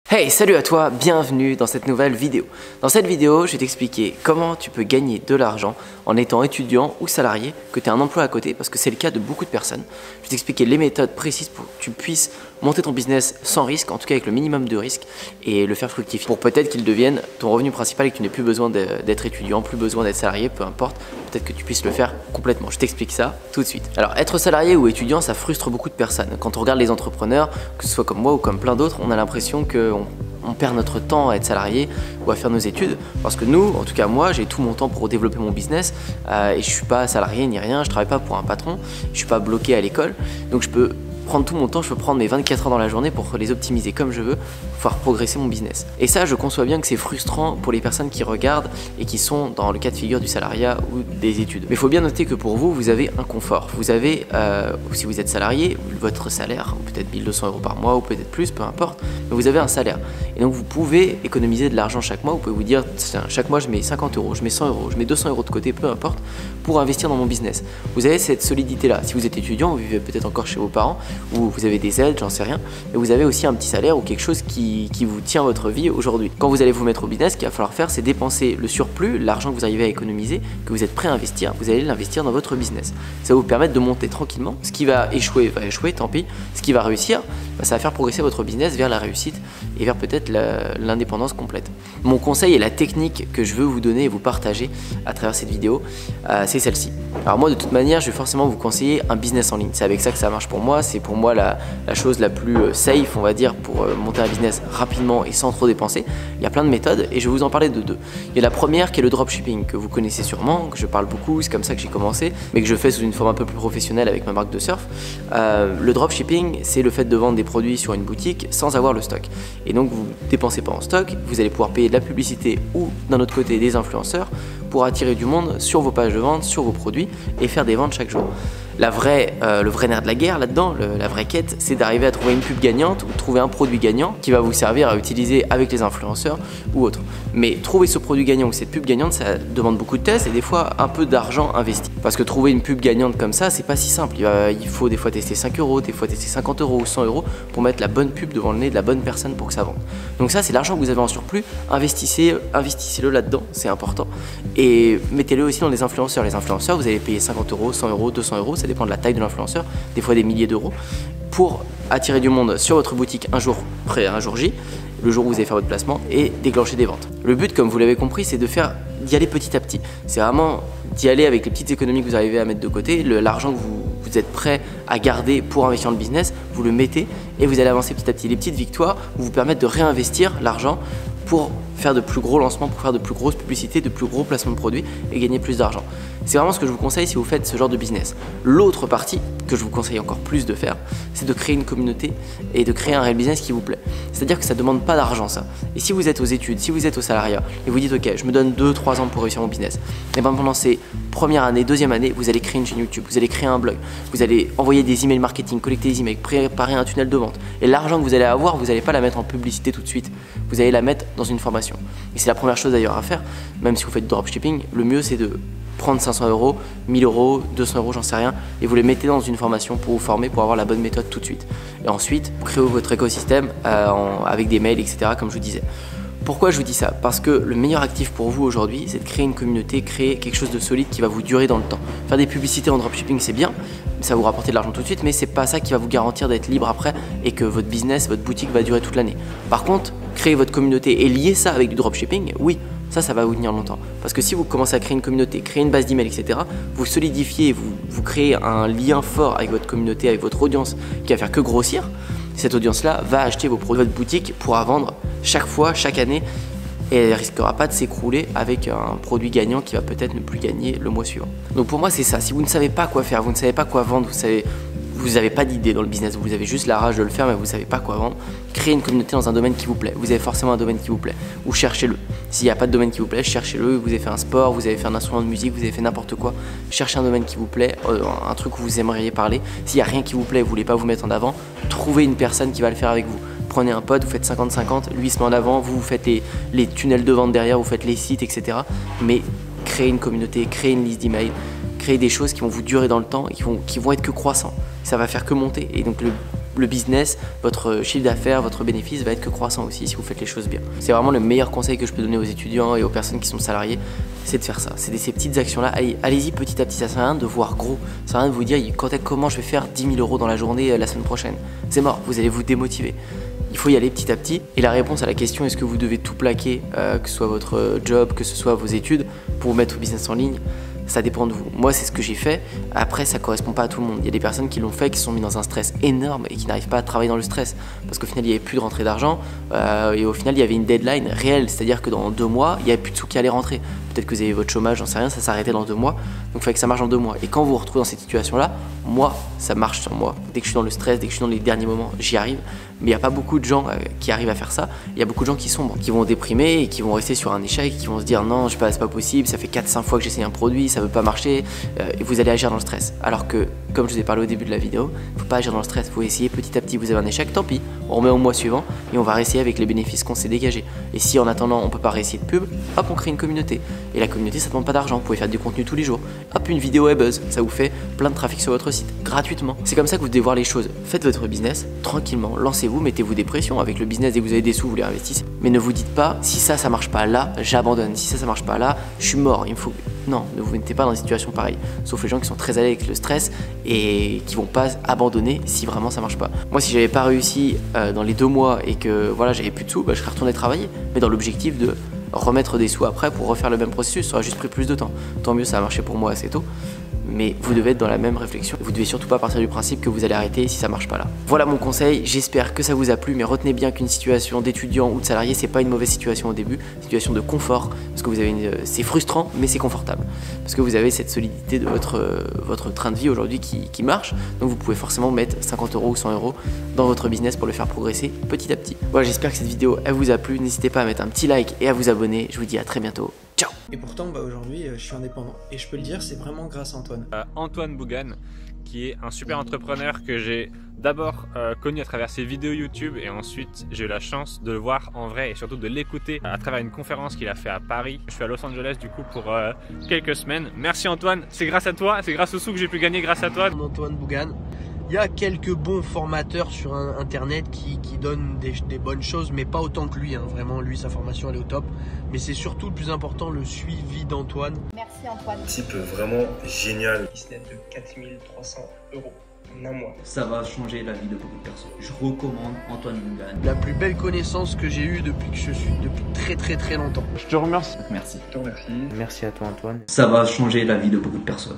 Hey, salut à toi, bienvenue dans cette nouvelle vidéo. Dans cette vidéo, je vais t'expliquer comment tu peux gagner de l'argent en étant étudiant ou salarié, que tu aies un emploi à côté, parce que c'est le cas de beaucoup de personnes. Je vais t'expliquer les méthodes précises pour que tu puisses monter ton business sans risque, en tout cas avec le minimum de risque, et le faire fructifier. Pour peut-être qu'il devienne ton revenu principal et que tu n'aies plus besoin d'être étudiant, plus besoin d'être salarié, peu importe, peut-être que tu puisses le faire complètement. Je t'explique ça tout de suite. Alors, être salarié ou étudiant, ça frustre beaucoup de personnes. Quand on regarde les entrepreneurs, que ce soit comme moi ou comme plein d'autres, on a l'impression qu'on perd notre temps à être salarié ou à faire nos études, parce que nous, en tout cas moi, j'ai tout mon temps pour développer mon business et je suis pas salarié ni rien, je travaille pas pour un patron, je suis pas bloqué à l'école, donc je peux prendre tout mon temps, je peux prendre mes 24 heures dans la journée pour les optimiser comme je veux, pour faire progresser mon business. Et ça, je conçois bien que c'est frustrant pour les personnes qui regardent et qui sont dans le cas de figure du salariat ou des études. Mais il faut bien noter que pour vous, vous avez un confort. Vous avez, si vous êtes salarié, votre salaire, peut-être 1200 € par mois ou peut-être plus, peu importe, mais vous avez un salaire. Et donc vous pouvez économiser de l'argent chaque mois, vous pouvez vous dire, tiens, chaque mois je mets 50 €, je mets 100 €, je mets 200 € de côté, peu importe, pour investir dans mon business. Vous avez cette solidité-là. Si vous êtes étudiant, vous vivez peut-être encore chez vos parents, ou vous avez des aides, j'en sais rien, mais vous avez aussi un petit salaire ou quelque chose qui vous tient votre vie aujourd'hui. Quand vous allez vous mettre au business, ce qu'il va falloir faire, c'est dépenser le surplus, l'argent que vous arrivez à économiser, que vous êtes prêt à investir, vous allez l'investir dans votre business. Ça va vous permettre de monter tranquillement. Ce qui va échouer, tant pis. Ce qui va réussir, ça va faire progresser votre business vers la réussite et vers peut-être l'indépendance complète. Mon conseil et la technique que je veux vous donner et vous partager à travers cette vidéo, c'est celle-ci. Alors moi, de toute manière, je vais forcément vous conseiller un business en ligne. C'est avec ça que ça marche pour moi. C'est pour moi la chose la plus safe, on va dire, pour monter un business rapidement et sans trop dépenser. Il y a plein de méthodes et je vais vous en parler de deux. Il y a la première qui est le dropshipping, que vous connaissez sûrement, que je parle beaucoup, c'est comme ça que j'ai commencé, mais que je fais sous une forme un peu plus professionnelle avec ma marque de surf. Le dropshipping, c'est le fait de vendre des produits sur une boutique sans avoir le stock. Et donc vous ne dépensez pas en stock, vous allez pouvoir payer de la publicité ou d'un autre côté des influenceurs pour attirer du monde sur vos pages de vente, sur vos produits et faire des ventes chaque jour. Le vrai nerf de la guerre là-dedans, la vraie quête, c'est d'arriver à trouver une pub gagnante ou trouver un produit gagnant qui va vous servir à utiliser avec les influenceurs ou autres. Mais trouver ce produit gagnant ou cette pub gagnante, ça demande beaucoup de tests et des fois un peu d'argent investi. Parce que trouver une pub gagnante comme ça, c'est pas si simple. Il faut des fois tester 5 €, des fois tester 50 € ou 100 € pour mettre la bonne pub devant le nez de la bonne personne pour que ça vende. Donc ça, c'est l'argent que vous avez en surplus, investissez-le là-dedans, c'est important. Et mettez-le aussi dans les influenceurs. Les influenceurs, vous allez payer 50 €, 100 €, 200 €, ça dépend de la taille de l'influenceur, des fois des milliers d'euros, pour attirer du monde sur votre boutique un jour J, le jour où vous allez faire votre placement, et déclencher des ventes. Le but, comme vous l'avez compris, c'est d'y aller petit à petit. C'est vraiment d'y aller avec les petites économies que vous arrivez à mettre de côté, l'argent que vous êtes prêt à garder pour investir dans le business, vous le mettez et vous allez avancer petit à petit. Les petites victoires vous permettent de réinvestir l'argent pour faire de plus gros lancements, pour faire de plus grosses publicités, de plus gros placements de produits et gagner plus d'argent. C'est vraiment ce que je vous conseille si vous faites ce genre de business. L'autre partie que je vous conseille encore plus de faire, c'est de créer une communauté et de créer un réel business qui vous plaît. C'est-à-dire que ça ne demande pas d'argent ça. Et si vous êtes aux études, si vous êtes au salariat et vous dites ok, je me donne 2-3 ans pour réussir mon business, et bien pendant ces premières années, deuxième année, vous allez créer une chaîne YouTube, vous allez créer un blog, vous allez envoyer des emails marketing, collecter des emails, préparer un tunnel de vente. Et l'argent que vous allez avoir, vous n'allez pas la mettre en publicité tout de suite, vous allez la mettre dans une formation. Et c'est la première chose d'ailleurs à faire, même si vous faites du dropshipping, le mieux c'est de prendre 500 €, 1000 €, 200 €, j'en sais rien, et vous les mettez dans une formation pour vous former, pour avoir la bonne méthode tout de suite. Et ensuite, vous créez votre écosystème avec des mails, etc., comme je vous disais. Pourquoi je vous dis ça? Parce que le meilleur actif pour vous aujourd'hui, c'est de créer une communauté, créer quelque chose de solide qui va vous durer dans le temps. Faire des publicités en dropshipping, c'est bien, ça va vous rapporter de l'argent tout de suite, mais c'est pas ça qui va vous garantir d'être libre après et que votre business, votre boutique va durer toute l'année. Par contre, créer votre communauté et lier ça avec du dropshipping, oui, ça va vous tenir longtemps. Parce que si vous commencez à créer une communauté, créer une base d'email, etc., vous solidifiez, vous créez un lien fort avec votre communauté, avec votre audience qui va faire que grossir. Cette audience-là va acheter vos produits de votre boutique, pourra vendre chaque fois, chaque année, et elle ne risquera pas de s'écrouler avec un produit gagnant qui va peut-être ne plus gagner le mois suivant. Donc pour moi, c'est ça. Si vous ne savez pas quoi faire, vous ne savez pas quoi vendre, vous n'avez pas d'idée dans le business, vous avez juste la rage de le faire mais vous ne savez pas quoi vendre, créez une communauté dans un domaine qui vous plaît. Vous avez forcément un domaine qui vous plaît, ou cherchez-le. S'il n'y a pas de domaine qui vous plaît, cherchez-le. Vous avez fait un sport, vous avez fait un instrument de musique, vous avez fait n'importe quoi. Cherchez un domaine qui vous plaît, un truc où vous aimeriez parler. S'il n'y a rien qui vous plaît et vous ne voulez pas vous mettre en avant, trouvez une personne qui va le faire avec vous. Prenez un pote, vous faites 50-50, lui se met en avant, vous faites les tunnels de vente derrière, vous faites les sites, etc. Mais créez une communauté, créez une liste d'emails, créez des choses qui vont vous durer dans le temps et qui vont être que croissants. Ça va faire que monter. Et donc le business, votre chiffre d'affaires, votre bénéfice va être que croissant aussi si vous faites les choses bien. C'est vraiment le meilleur conseil que je peux donner aux étudiants et aux personnes qui sont salariés, c'est de faire ça. C'est ces petites actions-là. Allez-y petit à petit, ça sert à rien de voir gros. Ça sert à rien de vous dire comment je vais faire 10 000 € dans la journée la semaine prochaine. C'est mort, vous allez vous démotiver. Il faut y aller petit à petit. Et la réponse à la question est-ce que vous devez tout plaquer, que ce soit votre job, que ce soit vos études, pour vous mettre au business en ligne, ça dépend de vous. Moi, c'est ce que j'ai fait. Après, ça correspond pas à tout le monde. Il y a des personnes qui l'ont fait, qui se sont mis dans un stress énorme et qui n'arrivent pas à travailler dans le stress. Parce qu'au final, il n'y avait plus de rentrée d'argent et au final, il y avait une deadline réelle. C'est-à-dire que dans 2 mois, il n'y avait plus de sous qui allaient rentrer. Peut-être que vous avez votre chômage, j'en sais rien, ça s'arrêtait dans 2 mois. Donc, il fallait que ça marche en 2 mois. Et quand vous vous retrouvez dans cette situation-là, moi, ça marche sur moi. Dès que je suis dans le stress, dès que je suis dans les derniers moments, j'y arrive. Mais il n'y a pas beaucoup de gens qui arrivent à faire ça. Il y a beaucoup de gens qui sombrent, qui vont déprimer et qui vont rester sur un échec, qui vont se dire non, c'est pas possible, ça fait 4-5 fois que j'essaye un produit, ça veut pas marcher, et vous allez agir dans le stress. Alors que, comme je vous ai parlé au début de la vidéo, il ne faut pas agir dans le stress, il faut essayer petit à petit. Vous avez un échec, tant pis, on remet au mois suivant et on va réessayer avec les bénéfices qu'on s'est dégagés. Et si en attendant on peut pas réessayer de pub, hop, on crée une communauté. Et la communauté, ça ne demande pas d'argent, vous pouvez faire du contenu tous les jours. Hop, une vidéo est buzz, ça vous fait plein de trafic sur votre site, gratuitement. C'est comme ça que vous devez voir les choses. Faites votre business tranquillement, lancez-vous, mettez-vous des pressions avec le business. Dès que vous avez des sous, vous les investissez. Mais ne vous dites pas, si ça marche pas là, j'abandonne. Si ça marche pas là, je suis mort. Il me faut... Non, ne vous mettez pas dans une situation pareille. Sauf les gens qui sont très à l'aise avec le stress et qui vont pas abandonner si vraiment ça marche pas. Moi, si j'avais pas réussi dans les 2 mois et que voilà, j'avais plus de sous, je serais retourné travailler. Mais dans l'objectif de remettre des sous après pour refaire le même processus, ça aura juste pris plus de temps. Tant mieux, ça a marché pour moi assez tôt. Mais vous devez être dans la même réflexion. Vous devez surtout pas partir du principe que vous allez arrêter si ça marche pas là. Voilà mon conseil, j'espère que ça vous a plu, mais retenez bien qu'une situation d'étudiant ou de salarié, c'est pas une mauvaise situation au début, situation de confort, parce que vous avez c'est frustrant, mais c'est confortable. Parce que vous avez cette solidité de votre train de vie aujourd'hui qui marche, donc vous pouvez forcément mettre 50 € ou 100 € dans votre business pour le faire progresser petit à petit. Voilà, j'espère que cette vidéo elle vous a plu, n'hésitez pas à mettre un petit like et à vous abonner, je vous dis à très bientôt. Ciao. Et pourtant, aujourd'hui, je suis indépendant. Et je peux le dire, c'est vraiment grâce à Antoine. Antoine Bougan, qui est un super entrepreneur que j'ai d'abord connu à travers ses vidéos YouTube et ensuite j'ai eu la chance de le voir en vrai et surtout de l'écouter à travers une conférence qu'il a fait à Paris. Je suis à Los Angeles du coup pour quelques semaines. Merci Antoine, c'est grâce à toi, c'est grâce aux sous que j'ai pu gagner grâce à toi. Antoine Bougan. Il y a quelques bons formateurs sur internet qui donnent des bonnes choses, mais pas autant que lui, hein. Vraiment, lui, sa formation, elle est au top. Mais c'est surtout le plus important, le suivi d'Antoine. Merci Antoine. Type vraiment génial. Business de 4300 € en un mois. Ça va changer la vie de beaucoup de personnes. Je recommande Antoine Bougan. La plus belle connaissance que j'ai eue depuis que je suis, depuis très longtemps. Je te remercie. Merci. Je te remercie. Merci à toi Antoine. Ça va changer la vie de beaucoup de personnes.